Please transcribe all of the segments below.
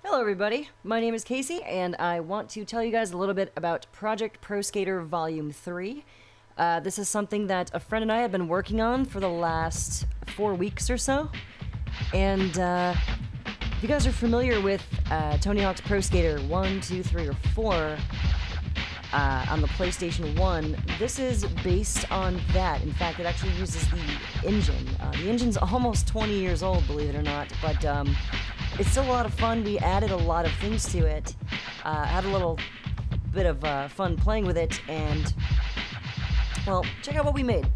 Hello everybody, my name is Casey, and I want to tell you guys a little bit about Project Pro Skater Volume 3. This is something that a friend and I have been working on for the last 4 weeks or so. And if you guys are familiar with Tony Hawk's Pro Skater 1, 2, 3, or 4 on the PlayStation 1, this is based on that. In fact, it actually uses the engine. The engine's almost 20 years old, believe it or not, but it's still a lot of fun. We added a lot of things to it, had a little bit of fun playing with it, and, well, check out what we made.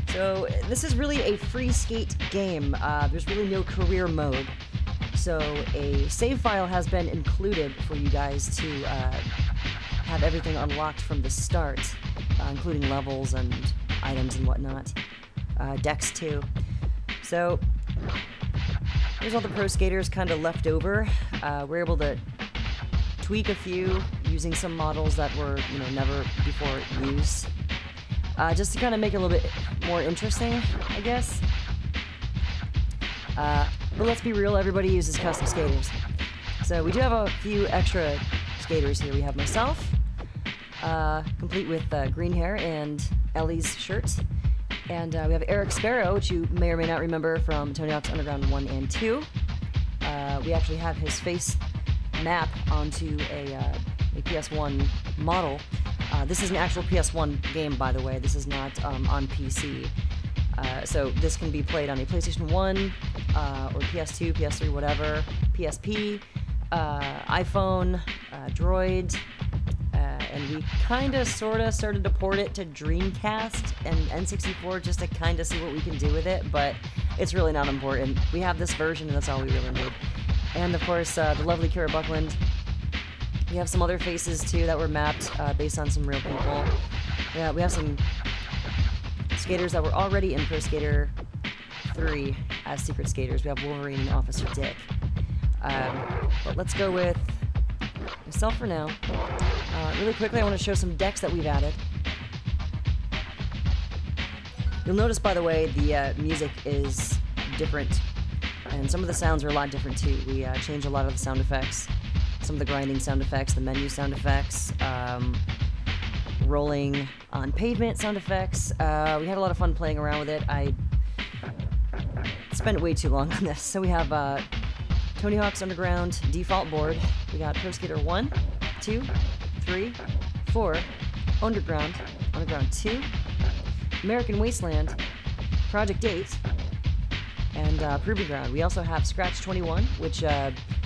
So, this is really a free skate game. There's really no career mode. So, a save file has been included for you guys to have everything unlocked from the start, including levels and items and whatnot. Decks too. So, here's all the pro skaters kind of left over. We're able to tweak a few using some models that were, never before used. Just to kind of make it a little bit more interesting, I guess. But let's be real, everybody uses custom skaters. So we do have a few extra skaters here. We have myself, complete with green hair and Ellie's shirt. And we have Eric Sparrow, which you may or may not remember from Tony Hawk's Underground 1 and 2. We actually have his face map onto a PS1 model. This is an actual PS1 game, by the way. This is not on PC. So this can be played on a PlayStation 1, or PS2, PS3, whatever, PSP, iPhone, Droid, and we kinda, sorta started to port it to Dreamcast and N64 just to kinda see what we can do with it, but it's really not important. We have this version and that's all we really need. And of course, the lovely Kara Buckland. We have some other faces too that were mapped based on some real people. Yeah, we have some skaters that were already in Pro Skater 3 as secret skaters. We have Wolverine and Officer Dick. But let's go with myself for now. Really quickly, I want to show some decks that we've added. You'll notice, by the way, the music is different, and some of the sounds are a lot different too. We changed a lot of the sound effects, some of the grinding sound effects, the menu sound effects, rolling on pavement sound effects. We had a lot of fun playing around with it. I spent way too long on this. So we have Tony Hawk's Underground default board. We got Pro Skater 1, 2, 3, 4, Underground, Underground 2, American Wasteland, Project 8, and Proving Ground. We also have Scratch 21, which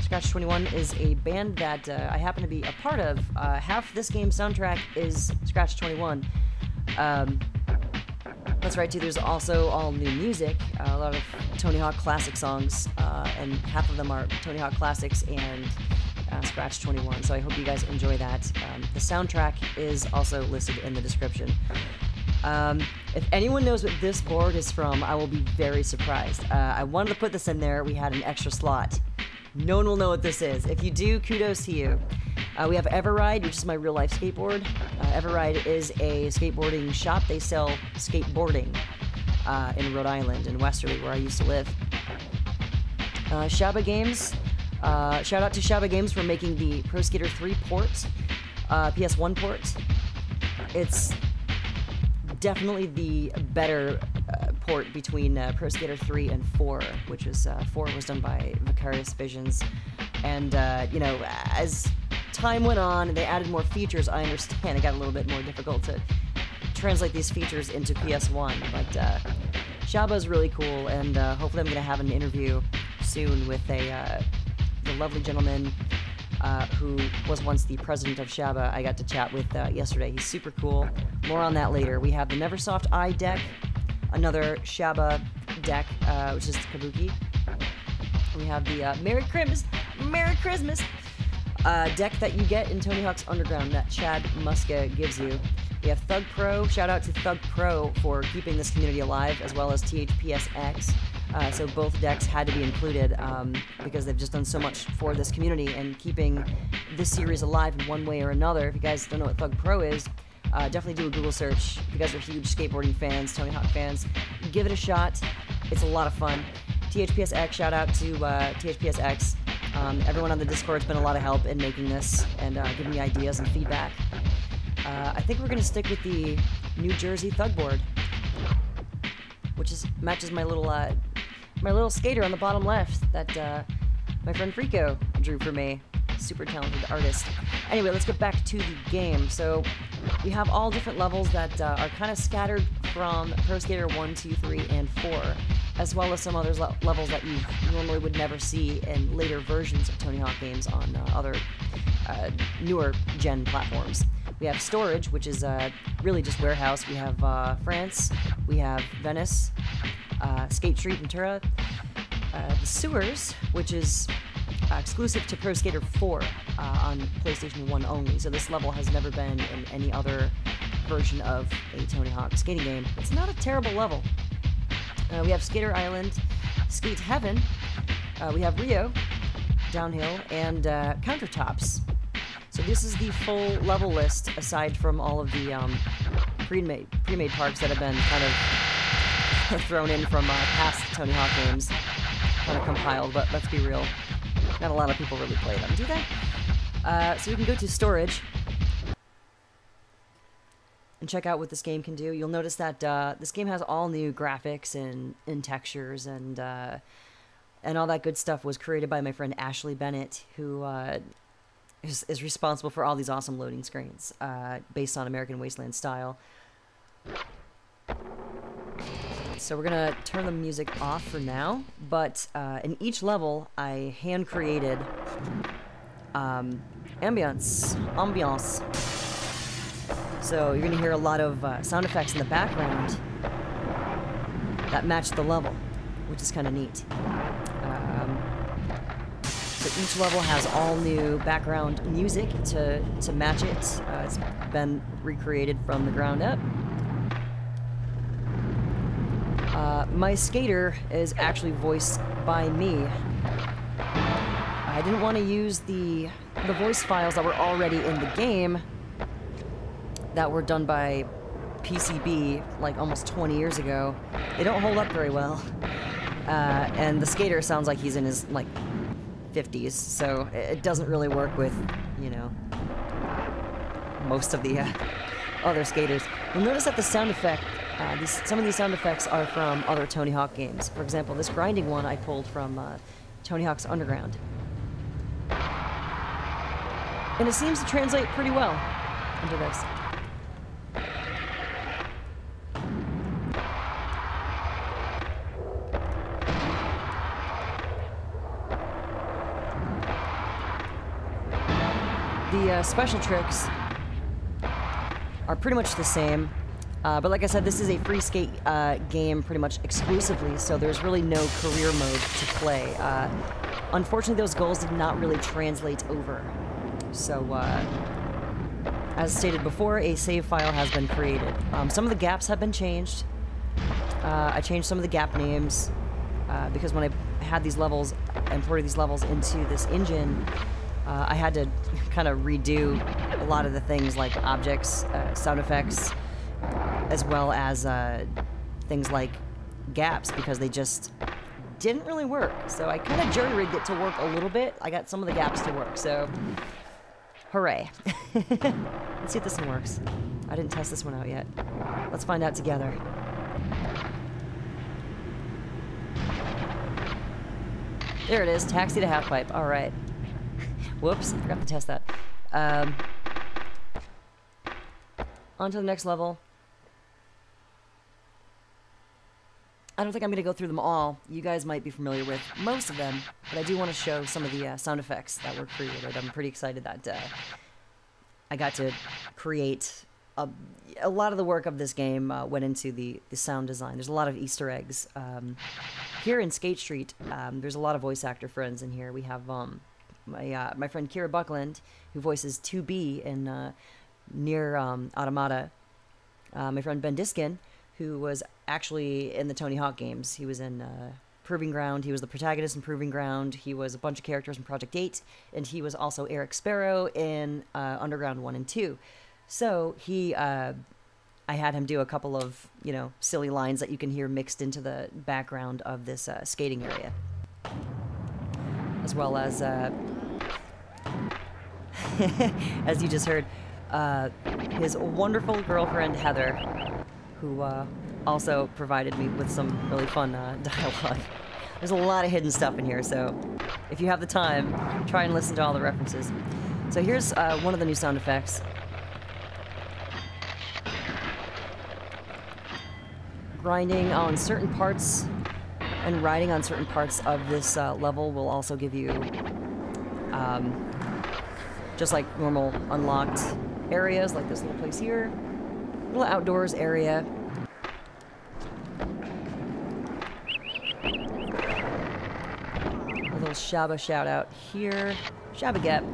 Scratch 21 is a band that I happen to be a part of. Half this game's soundtrack is Scratch 21. That's right too, there's also all new music, a lot of Tony Hawk classic songs, and half of them are Tony Hawk classics and Scratch 21, so I hope you guys enjoy that. The soundtrack is also listed in the description. If anyone knows what this board is from, I will be very surprised. I wanted to put this in there. We had an extra slot. No one will know what this is. If you do, kudos to you. We have Everride, which is my real-life skateboard. Everride is a skateboarding shop. They sell skateboarding in Rhode Island, in Westerly, where I used to live. Shaba Games. Shout out to Shaba Games for making the Pro Skater 3 port, PS1 port. It's definitely the better port between Pro Skater 3 and 4, which was 4 was done by Vicarious Visions, and as time went on and they added more features, I understand it got a little bit more difficult to translate these features into PS1, but Shaba's really cool, and hopefully I'm going to have an interview soon with the lovely gentleman who was once the president of Shaba. I got to chat with yesterday. He's super cool. More on that later. We have the Neversoft I deck, another Shaba deck, which is Kabuki. We have the Merry Christmas deck that you get in Tony Hawk's Underground that Chad Muska gives you. We have Thug Pro. Shout out to Thug Pro for keeping this community alive, as well as THPSX. So both decks had to be included because they've just done so much for this community and keeping this series alive in one way or another. If you guys don't know what Thug Pro is, definitely do a Google search. If you guys are huge skateboarding fans, Tony Hawk fans, give it a shot. It's a lot of fun. THPSX, shout out to THPSX. Everyone on the Discord has been a lot of help in making this and giving me ideas and feedback. I think we're going to stick with the New Jersey Thug board, which matches my little skater on the bottom left that my friend Frico drew for me. Super talented artist. Anyway, let's get back to the game. So we have all different levels that are kind of scattered from Pro Skater 1, 2, 3, and 4, as well as some other levels that you normally would never see in later versions of Tony Hawk games on other newer gen platforms. We have Storage, which is really just warehouse. We have France, we have Venice, Skate Street Ventura, the Sewers, which is exclusive to Pro Skater 4 on PlayStation 1 only, so this level has never been in any other version of a Tony Hawk skating game. It's not a terrible level. We have Skater Island, Skate Heaven, we have Rio, Downhill, and Countertops. So this is the full level list, aside from all of the pre-made parks that have been kind of thrown in from past Tony Hawk games, kind of compiled, but let's be real. Not a lot of people really play them, do they? So we can go to Storage and check out what this game can do. You'll notice that this game has all new graphics and textures and all that good stuff was created by my friend Ashley Bennett, who is responsible for all these awesome loading screens based on American Wasteland style. So we're gonna turn the music off for now, but in each level I hand created ambience. So you're gonna hear a lot of sound effects in the background that match the level, which is kind of neat. So each level has all new background music to match it. It's been recreated from the ground up. My skater is actually voiced by me. I didn't want to use the voice files that were already in the game that were done by PCB like almost 20 years ago. They don't hold up very well. And the skater sounds like he's in his like 50s, so it doesn't really work with, you know, most of the other skaters. You'll notice that the sound effect, some of these sound effects are from other Tony Hawk games. For example, this grinding one I pulled from Tony Hawk's Underground. And it seems to translate pretty well into this. The special tricks are pretty much the same, but like I said, this is a free skate game pretty much exclusively, so there's really no career mode to play. Unfortunately, those goals did not really translate over. So, as stated before, a save file has been created. Some of the gaps have been changed. I changed some of the gap names because when I had these levels, imported these levels into this engine, I had to kind of redo a lot of the things like objects, sound effects, as well as things like gaps, because they just didn't really work. So I kind of jury-rigged it to work a little bit. I got some of the gaps to work, so hooray. Let's see if this one works. I didn't test this one out yet. Let's find out together. There it is, taxi to half pipe. All right. Whoops, I forgot to test that. On to the next level. I don't think I'm going to go through them all. You guys might be familiar with most of them, but I do want to show some of the sound effects that were created. I'm pretty excited that I got to create a lot of the work of this game went into the sound design. There's a lot of Easter eggs. Here in Skate Street, there's a lot of voice actor friends in here. We have my friend Kira Buckland, who voices 2B in Near Automata. My friend Ben Diskin, who was actually in the Tony Hawk games. He was in Proving Ground. He was the protagonist in Proving Ground. He was a bunch of characters in Project 8, and he was also Eric Sparrow in Underground 1 and 2. So he I had him do a couple of, you know, silly lines that you can hear mixed into the background of this skating area. As well as, as you just heard, his wonderful girlfriend, Heather, who also provided me with some really fun dialogue. There's a lot of hidden stuff in here, so if you have the time, try and listen to all the references. So here's one of the new sound effects. Grinding on certain parts and riding on certain parts of this level will also give you, just like normal unlocked areas, like this little place here, little outdoors area. A little Shaba shout out here. Shaba get.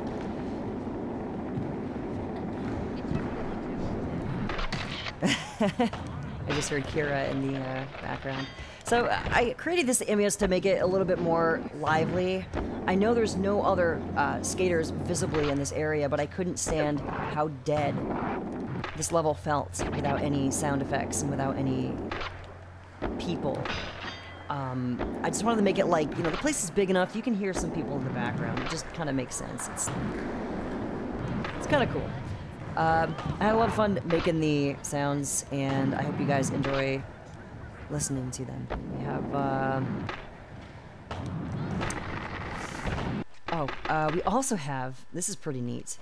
I just heard Kira in the background. So I created this image to make it a little bit more lively. I know there's no other skaters visibly in this area, but I couldn't stand how dead this level felt without any sound effects and without any people. I just wanted to make it like, you know, the place is big enough, you can hear some people in the background. It just kind of makes sense. It's kind of cool. I had a lot of fun making the sounds, and I hope you guys enjoy listening to them. We have, we also have, this is pretty neat,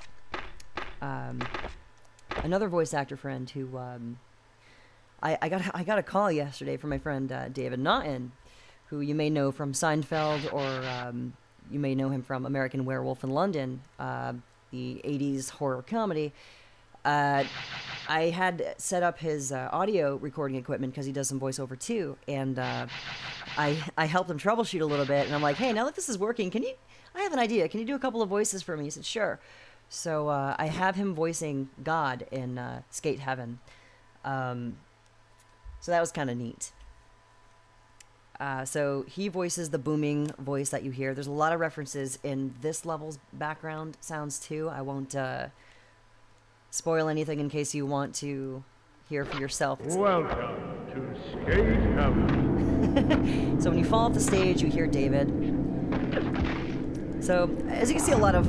another voice actor friend who, I got a call yesterday from my friend David Naughton, who you may know from Seinfeld, or you may know him from American Werewolf in London, the 80s horror comedy. I had set up his audio recording equipment because he does some voiceover too, and I helped him troubleshoot a little bit, and I'm like, hey, now that this is working, I have an idea, can you do a couple of voices for me? He said, sure. So I have him voicing God in Skate Heaven. So that was kind of neat. So he voices the booming voice that you hear. There's a lot of references in this level's background sounds too. I won't spoil anything in case you want to hear for yourself. Welcome to Skate Heaven. So when you fall off the stage, you hear David. So as you can see, a lot of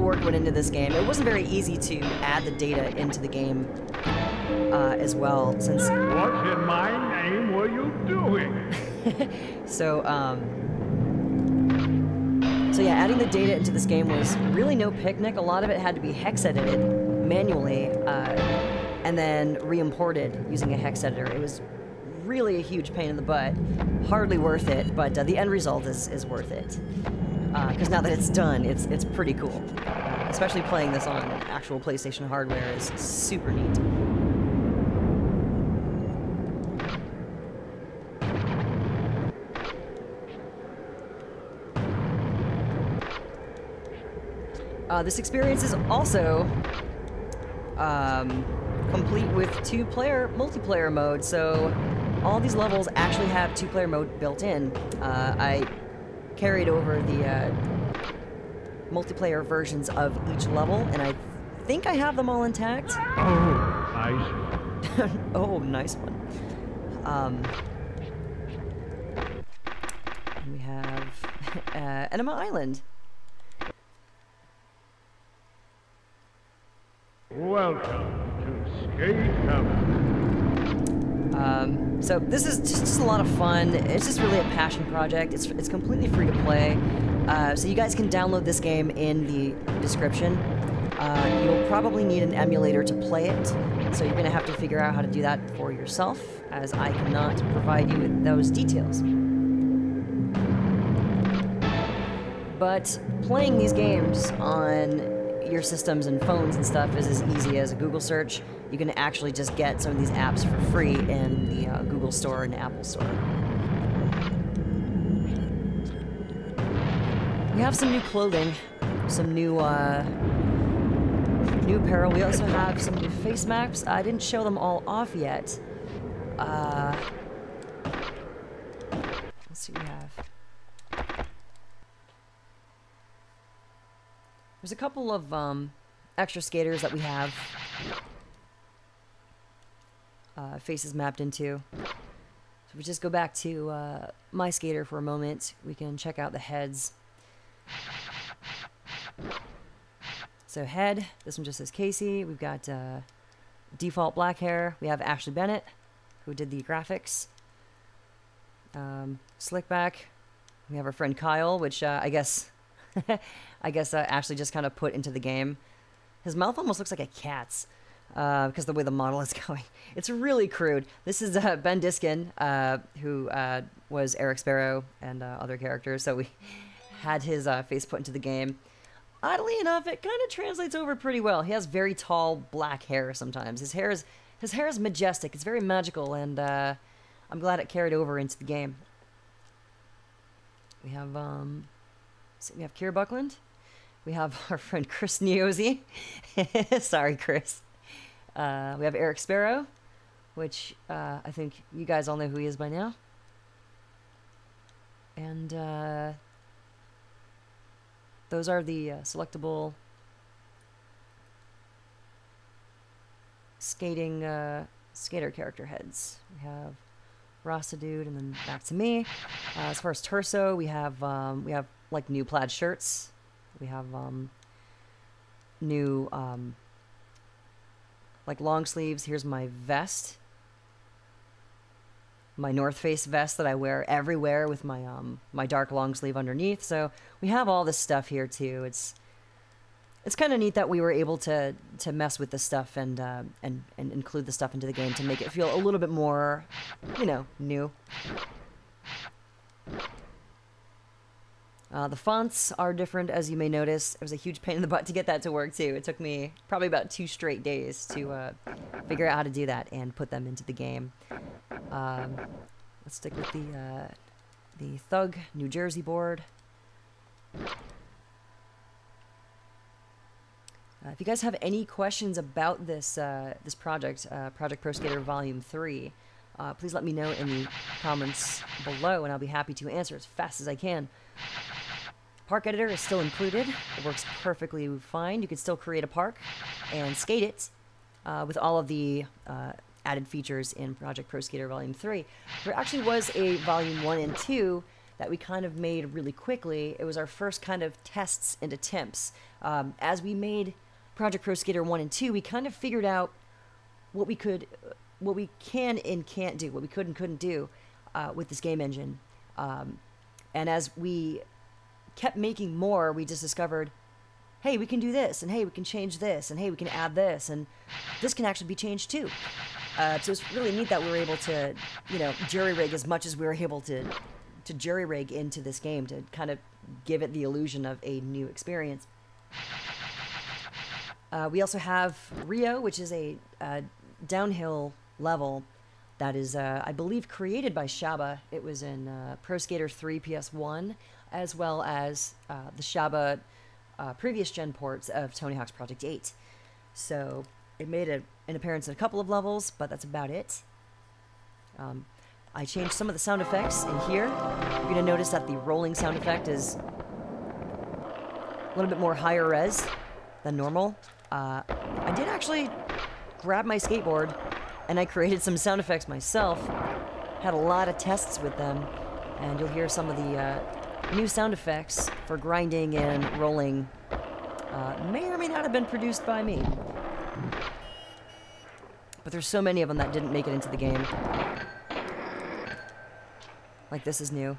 work went into this game. It wasn't very easy to add the data into the game as well, since. What in my name were you doing? So yeah, adding the data into this game was really no picnic. A lot of it had to be hex edited manually, and then re-imported using a hex editor. It was really a huge pain in the butt. Hardly worth it, but the end result is worth it. Because now that it's done, it's pretty cool. Especially playing this on actual PlayStation hardware is super neat. This experience is also complete with two-player multiplayer mode, so all these levels actually have two-player mode built in. I carried over the multiplayer versions of each level, and I think I have them all intact. Oh, nice. Oh, nice one. And we have Enema Island. Welcome to Skate Heaven. So this is just a lot of fun. It's just really a passion project. It's completely free to play. So you guys can download this game in the description. You'll probably need an emulator to play it, so you're going to have to figure out how to do that for yourself, as I cannot provide you with those details. But playing these games on your systems and phones and stuff is as easy as a Google search. You can actually just get some of these apps for free in the Google Store and Apple Store. We have some new clothing, some new new apparel. We also have some new face masks. I didn't show them all off yet. Let's see what we have. There's a couple of extra skaters that we have. faces mapped into. So if we just go back to my skater for a moment, we can check out the heads. So head, this one just says Casey. We've got default black hair. We have Ashley Bennett, who did the graphics. Slick back. We have our friend Kyle, which I guess Ashley just kind of put into the game. His mouth almost looks like a cat's because the way the model is going. It's really crude. This is Ben Diskin, who was Eric Sparrow and other characters. So we had his face put into the game. Oddly enough, it kind of translates over pretty well. He has very tall black hair sometimes. His hair is majestic. It's very magical, and I'm glad it carried over into the game. We have Kira Buckland. We have our friend Chris Neozy. Sorry, Chris. We have Eric Sparrow, which I think you guys all know who he is by now. And those are the selectable skater character heads. We have Rasta Dude, and then back to me. As far as torso, we have like new plaid shirts. We have new like long sleeves. Here's my vest, my North Face vest that I wear everywhere with my my dark long sleeve underneath. So we have all this stuff here too. It's kind of neat that we were able to mess with the stuff and include the stuff into the game to make it feel a little bit more, you know, new. The fonts are different, as you may notice. It was a huge pain in the butt to get that to work too. It took me probably about 2 straight days to figure out how to do that and put them into the game. Let's stick with the Thug New Jersey board. If you guys have any questions about this this project, Project Pro Skater Volume 3, please let me know in the comments below, and I'll be happy to answer as fast as I can. Park Editor is still included. It works perfectly fine. You can still create a park and skate it with all of the added features in Project Pro Skater Volume 3. There actually was a Volume 1 and 2 that we kind of made really quickly. It was our first kind of tests and attempts. As we made Project Pro Skater 1 and 2, we kind of figured out what we can and can't do, what we could and couldn't do with this game engine. And as we kept making more, we just discovered, hey, we can do this, and hey, we can change this, and hey, we can add this, and this can actually be changed too. So it's really neat that we were able to, you know, jury-rig as much as we were able to jury-rig into this game to kind of give it the illusion of a new experience. We also have Rio, which is a downhill level that is, I believe, created by Shaba. It was in Pro Skater 3 PS1, as well as the Shaba previous gen ports of Tony Hawk's Project 8. So it made an appearance in a couple of levels, but that's about it. I changed some of the sound effects in here. You're going to notice that the rolling sound effect is a little bit more higher res than normal. I did actually grab my skateboard and I created some sound effects myself. Had a lot of tests with them, and you'll hear some of the new sound effects for grinding and rolling may or may not have been produced by me. But there's so many of them that didn't make it into the game. Like this is new.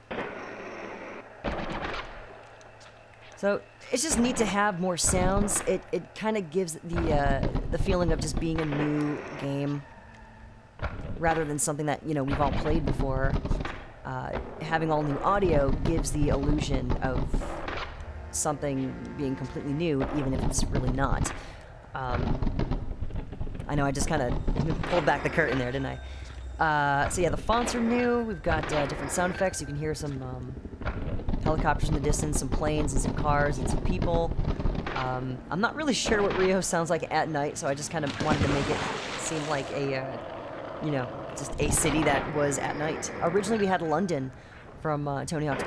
So it's just neat to have more sounds. It kind of gives the feeling of just being a new game, rather than something that, you know, we've all played before. Having all new audio gives the illusion of something being completely new, even if it's really not. I know I just kind of pulled back the curtain there, didn't I? So yeah, the fonts are new. We've got different sound effects. You can hear some helicopters in the distance, some planes, and some cars, and some people. I'm not really sure what Rio sounds like at night, so I just kind of wanted to make it seem like a, you know, just a city that was at night. Originally, we had London from Tony Hawk's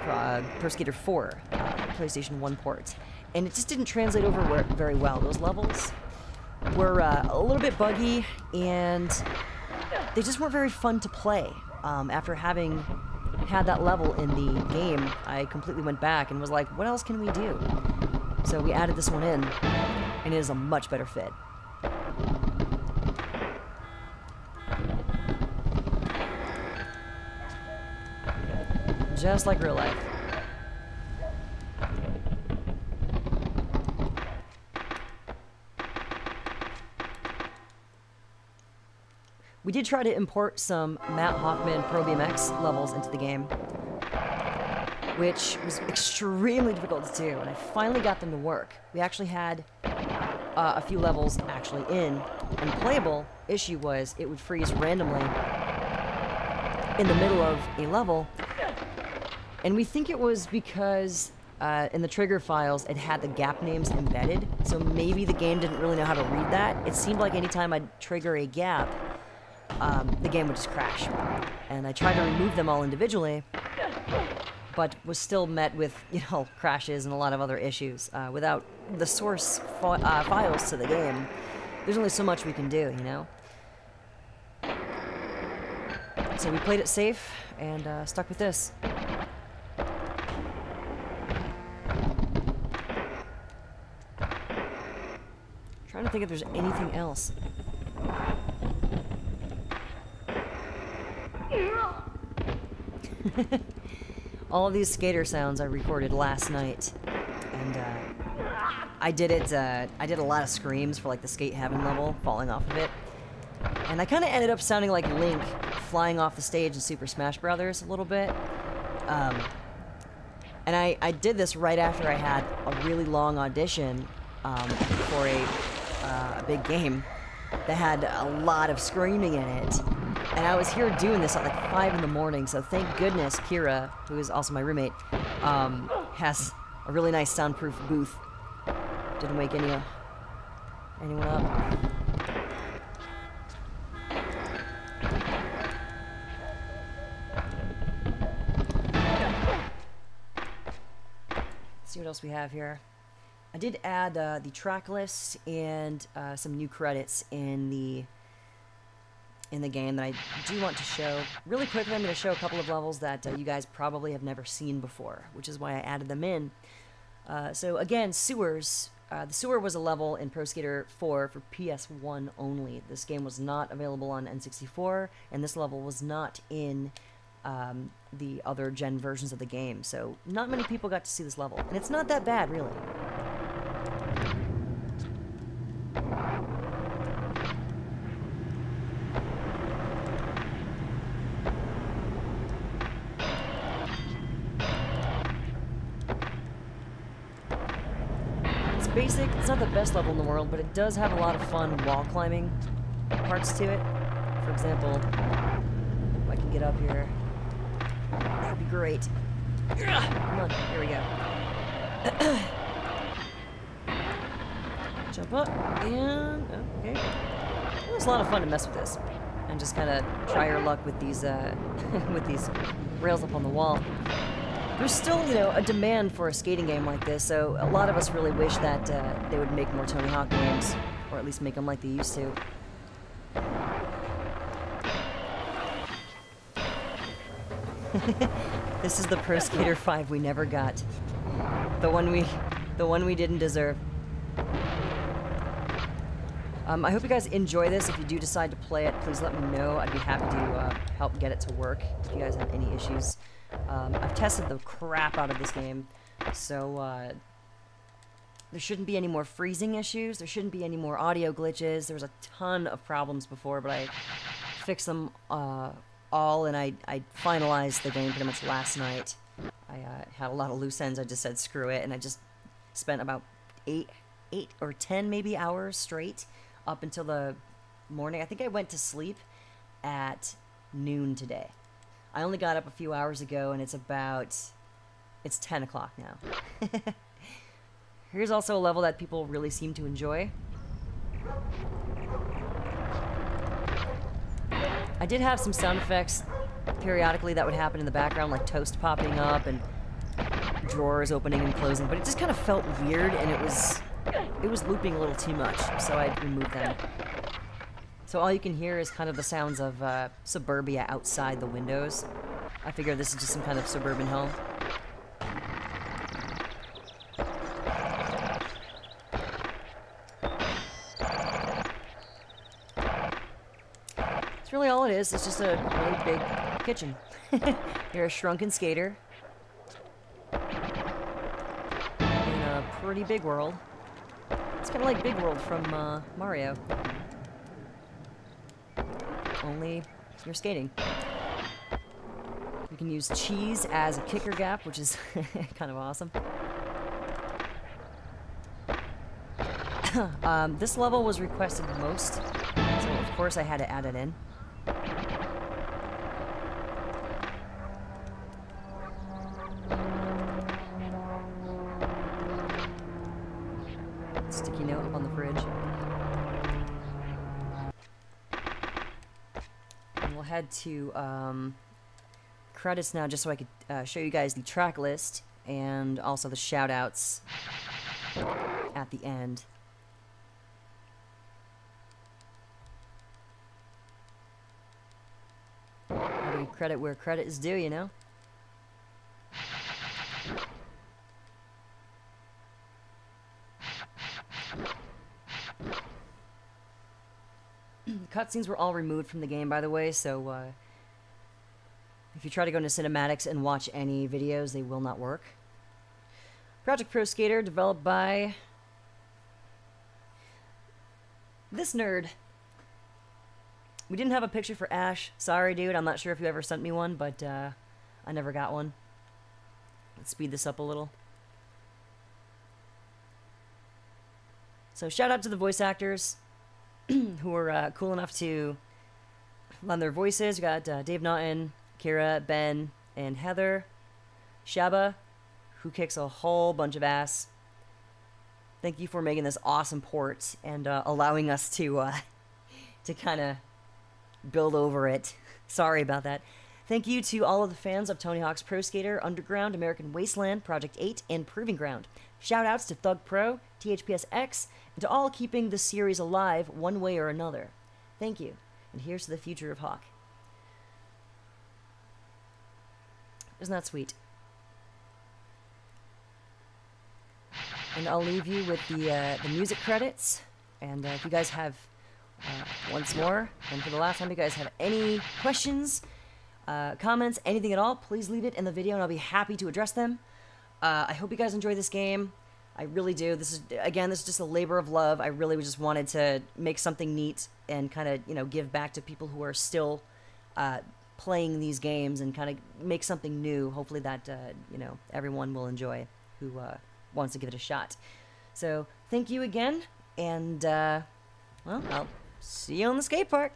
Pro Skater 4, PlayStation 1 port, and it just didn't translate over very well. Those levels were a little bit buggy, and they just weren't very fun to play. After having had that level in the game, I completely went back and was like, what else can we do? So we added this one in, and it is a much better fit. Just like real life. We did try to import some Matt Hoffman Pro BMX levels into the game, which was extremely difficult to do, and I finally got them to work. We actually had a few levels actually in, and playable. Issue was it would freeze randomly in the middle of a level, and we think it was because in the trigger files it had the gap names embedded, so maybe the game didn't really know how to read that. It seemed like anytime I'd trigger a gap, the game would just crash. And I tried to remove them all individually, but was still met with, you know, crashes and a lot of other issues. Without the source files to the game, there's only so much we can do, you know? So we played it safe and stuck with this. Trying to think if there's anything else. All of these skater sounds I recorded last night, and I did a lot of screams for like the Skate Heaven level, falling off of it, and I kind of ended up sounding like Link flying off the stage in Super Smash Brothers a little bit. And I did this right after I had a really long audition for a big game that had a lot of screaming in it. And I was here doing this at like 5 in the morning, so thank goodness Kira, who is also my roommate, has a really nice soundproof booth. Didn't wake anyone up. Let's see what else we have here. I did add the track list and some new credits in the game that I do want to show. Really quickly, I'm going to show a couple of levels that you guys probably have never seen before, which is why I added them in. So again, Sewers. The Sewer was a level in Pro Skater 4 for PS1 only. This game was not available on N64, and this level was not in the other gen versions of the game. So not many people got to see this level, and it's not that bad, really. Basic, it's not the best level in the world, but it does have a lot of fun wall climbing parts to it. For example, if I can get up here, that would be great. Come on, here we go. Jump up, and, okay. It was a lot of fun to mess with this, and just kind of try your luck with these, with these rails up on the wall. There's still, you know, a demand for a skating game like this, so a lot of us really wish that they would make more Tony Hawk games, or at least make them like they used to. This is the Pro Skater 5 we never got. The one we didn't deserve. I hope you guys enjoy this. If you do decide to play it, please let me know. I'd be happy to help get it to work if you guys have any issues. I've tested the crap out of this game, so there shouldn't be any more freezing issues, there shouldn't be any more audio glitches. There was a ton of problems before, but I fixed them all, and I finalized the game pretty much last night. I had a lot of loose ends. I just said screw it, and I just spent about 8 or 10 maybe hours straight up until the morning. I think I went to sleep at noon today. I only got up a few hours ago, and it's 10 o'clock now. Here's also a level that people really seem to enjoy. I did have some sound effects periodically that would happen in the background, like toast popping up and drawers opening and closing, but it just kind of felt weird, and it was looping a little too much, so I removed them. So all you can hear is kind of the sounds of suburbia outside the windows. I figure this is just some kind of suburban home. That's really all it is. It's just a really big kitchen. You're a shrunken skater in a pretty big world. It's kind of like Big World from Mario. Only you're skating. You can use cheese as a kicker gap, which is kind of awesome. This level was requested most, so of course I had to add it in. Sticky note up on the fridge. And we'll head to credits now, just so I could show you guys the track list and also the shout-outs at the end. How do you credit where credit is due, you know? Cutscenes were all removed from the game, by the way, so if you try to go into cinematics and watch any videos, they will not work. Project Pro Skater, developed by this nerd. We didn't have a picture for Ash. Sorry, dude. I'm not sure if you ever sent me one, but I never got one. Let's speed this up a little. So shout out to the voice actors who were cool enough to lend their voices. We got Dave Naughton, Kira, Ben, and Heather. Shaba, who kicks a whole bunch of ass. Thank you for making this awesome port and allowing us to kind of build over it. Sorry about that. Thank you to all of the fans of Tony Hawk's Pro Skater, Underground, American Wasteland, Project 8, and Proving Ground. Shoutouts to Thug Pro, THPSX, and to all keeping the series alive one way or another. Thank you, and here's to the future of Hawk. Isn't that sweet? And I'll leave you with the music credits, and if you guys have, once more, and for the last time, you guys have any questions, comments, anything at all, please leave it in the video and I'll be happy to address them. I hope you guys enjoy this game. I really do. This is, again, this is just a labor of love. I really just wanted to make something neat and kind of, you know, give back to people who are still playing these games and kind of make something new. Hopefully that, you know, everyone will enjoy who wants to give it a shot. So, thank you again, and, well, I'll see you on the skate park.